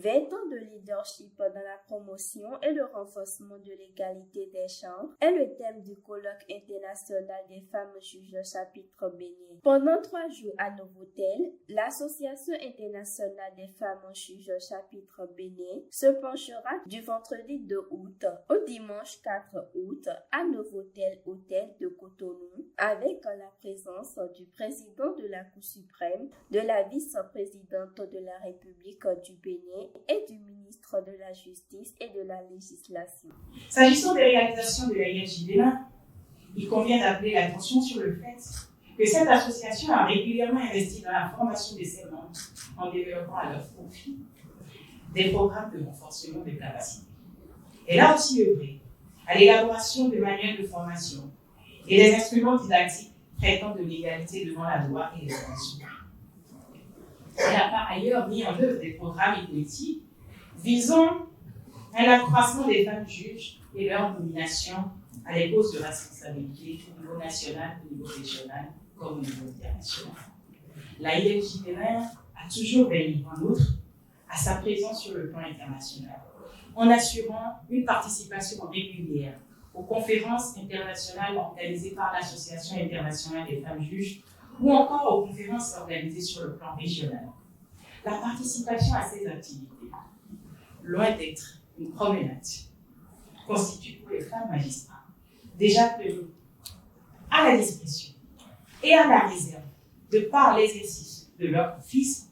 20 ans de leadership dans la promotion et le renforcement de l'égalité des genres est le thème du colloque international des femmes juges chapitre Bénin. Pendant 3 jours à Novotel, l'Association internationale des femmes juges chapitre Bénin se penchera du vendredi 2 août au dimanche 4 août à Novotel Hôtel de Cotonou avec la présence du président de la Cour suprême, de la vice-présidente de la République du Bénin et du ministre de la Justice et de la Législation. S'agissant des réalisations de la ILJ Bénin, il convient d'appeler l'attention sur le fait que cette association a régulièrement investi dans la formation de ses membres en développant à leur profit des programmes de renforcement des capacités. Elle a aussi œuvré à l'élaboration de manuels de formation et des instruments didactiques traitant de l'égalité devant la loi et les droits. Elle a par ailleurs mis en œuvre des programmes et politiques visant à l'accroissement des femmes juges et leur nomination à des postes de responsabilité au niveau national, au niveau régional, comme au niveau international. La ILJ Bénin a toujours veillé, en outre, à sa présence sur le plan international, en assurant une participation régulière aux conférences internationales organisées par l'Association internationale des femmes juges ou encore aux conférences organisées sur le plan régional. La participation à ces activités, loin d'être une promenade, constitue pour les femmes magistrats déjà prévues à la discrétion et à la réserve de par l'exercice de leur office,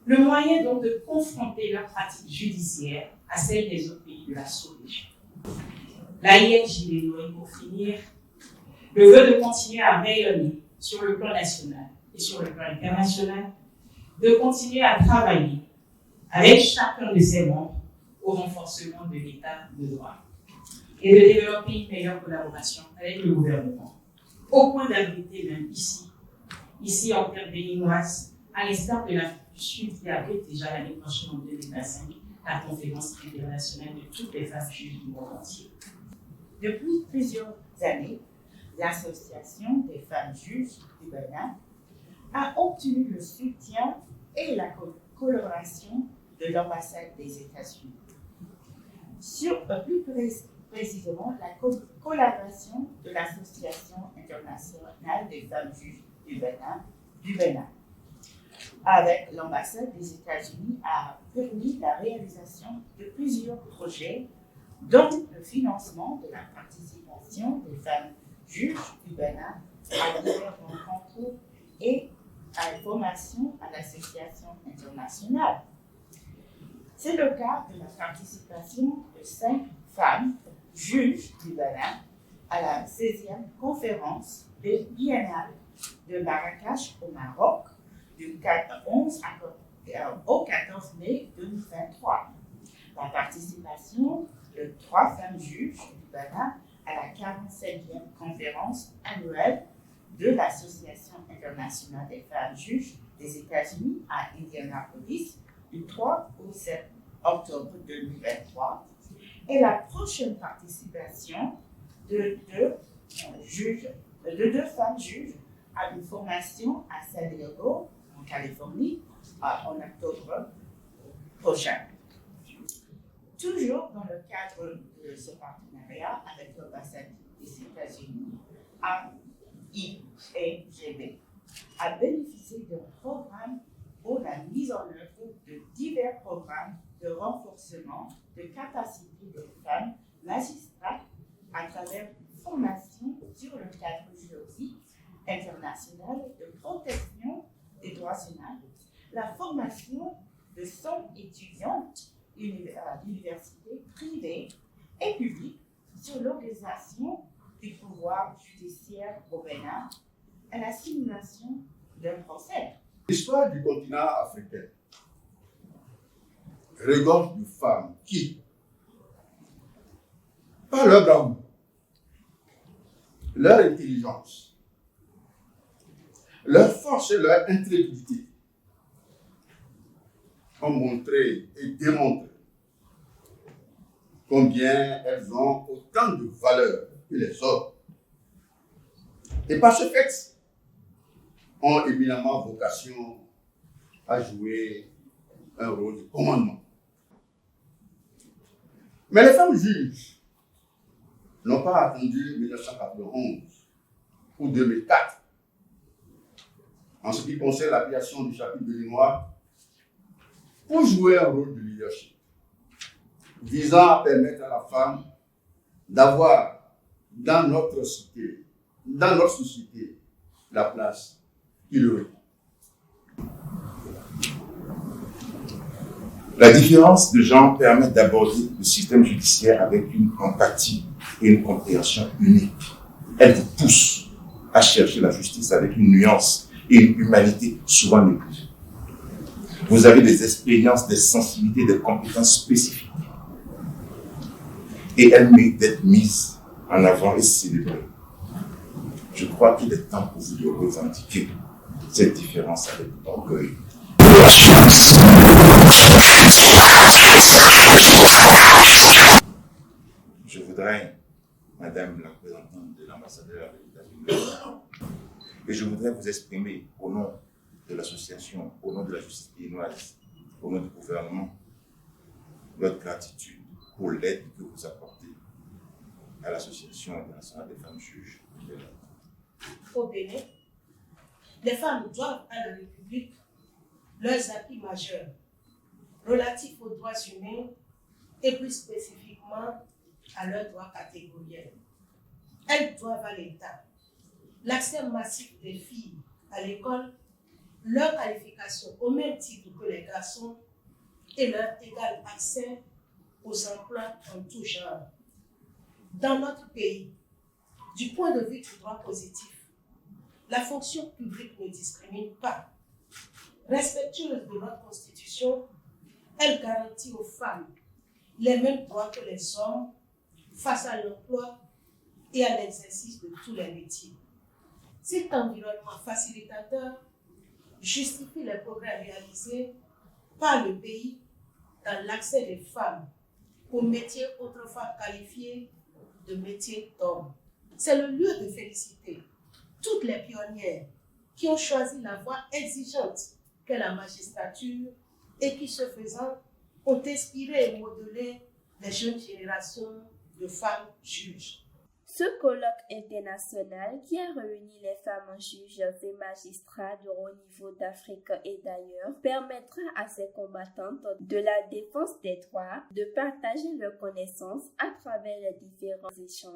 le moyen donc de confronter leurs pratiques judiciaires à celles des autres pays de la sous-région. La ILJ Bénin, pour finir, le vœu de continuer à rayonner sur le plan national et sur le plan international, de continuer à travailler avec chacun de ses membres au renforcement de l'état de droit et de développer une meilleure collaboration avec le gouvernement, au point d'abriter même ici en terre béninoise, à l'instar de l'Afrique du Sud qui abrite déjà l'année prochaine en 2025 la conférence internationale de toutes les femmes juges du monde entier. Depuis plusieurs années, l'Association des femmes juges du Bénin a obtenu le soutien et la collaboration de l'ambassade des États-Unis. Plus précisément, la collaboration de l'Association internationale des femmes juges du Bénin avec l'ambassade des États-Unis a permis la réalisation de plusieurs projets, dont le financement de la participation des femmes juges du Bénin à divers rencontres et à la formation à l'association internationale. C'est le cas de la participation de 5 femmes juges du Bénin à la 16e conférence biennale de Marrakech au Maroc du 11 au 14 mai 2023. La participation de 3 femmes juges du Bénin à la 45e conférence annuelle de l'Association internationale des femmes juges des États-Unis à Indianapolis du 3 au 7 octobre 2023 et la prochaine participation de deux femmes juges à une formation à San Diego, en Californie, en octobre prochain. Toujours dans le cadre de ce partenariat avec l'ambassade des États-Unis, AIGB a bénéficié d'un programme pour la mise en œuvre de divers programmes de renforcement de capacité des femmes magistrates à travers une formation sur le cadre juridique international de protection des droits humains, la formation de 100 étudiantes d'universités privées et publiques sur l'organisation du pouvoir judiciaire au Bénin et la simulation d'un procès. L'histoire du continent africain regorge de femmes qui, par leur bravoure, leur intelligence, leur force et leur intrépidité, ont montré et démontré combien elles ont autant de valeur que les hommes. Et par ce fait, ont éminemment vocation à jouer un rôle de commandement Mais les femmes juges n'ont pas attendu 1991 ou 2004 en ce qui concerne l'application du chapitre béninois pour jouer un rôle de leadership visant à permettre à la femme d'avoir dans notre société la place qu'il lui répond. La différence de genre permet d'aborder le système judiciaire avec une empathie et une compréhension unique. Elle vous pousse à chercher la justice avec une nuance et une humanité souvent négligée. Vous avez des expériences, des sensibilités, des compétences spécifiques. Et elles méritent d'être mises en avant et célébrées. Je crois qu'il est temps pour vous de revendiquer cette différence avec orgueil. Je voudrais, Madame la représentante de l'ambassadeur des États-Unis, et je voudrais vous exprimer au nom de l'association, au nom de la justice béninoise, au nom du gouvernement, notre gratitude pour l'aide que vous apportez à l'Association internationale des femmes juges. Au Bénin, les femmes doivent à la République leurs acquis majeurs relatifs aux droits humains et plus spécifiquement à leurs droits catégoriels. Elles doivent à l'État l'accès massif des filles à l'école, leur qualification au même titre que les garçons et leur égal accès aux emplois en tout genre. Dans notre pays, du point de vue du droit positif, la fonction publique ne discrimine pas. Respectueuse de notre Constitution, elle garantit aux femmes les mêmes droits que les hommes face à l'emploi et à l'exercice de tous les métiers. Cet environnement facilitateur justifie les progrès réalisés par le pays dans l'accès des femmes aux métiers autrefois qualifiés de métiers d'hommes. C'est le lieu de féliciter toutes les pionnières qui ont choisi la voie exigeante qu'est la magistrature et qui, ce faisant, ont inspiré et modelé les jeunes générations de femmes juges. Ce colloque international qui a réuni les femmes juges et magistrats de haut niveau d'Afrique et d'ailleurs permettra à ces combattantes de la défense des droits de partager leurs connaissances à travers les différents échanges.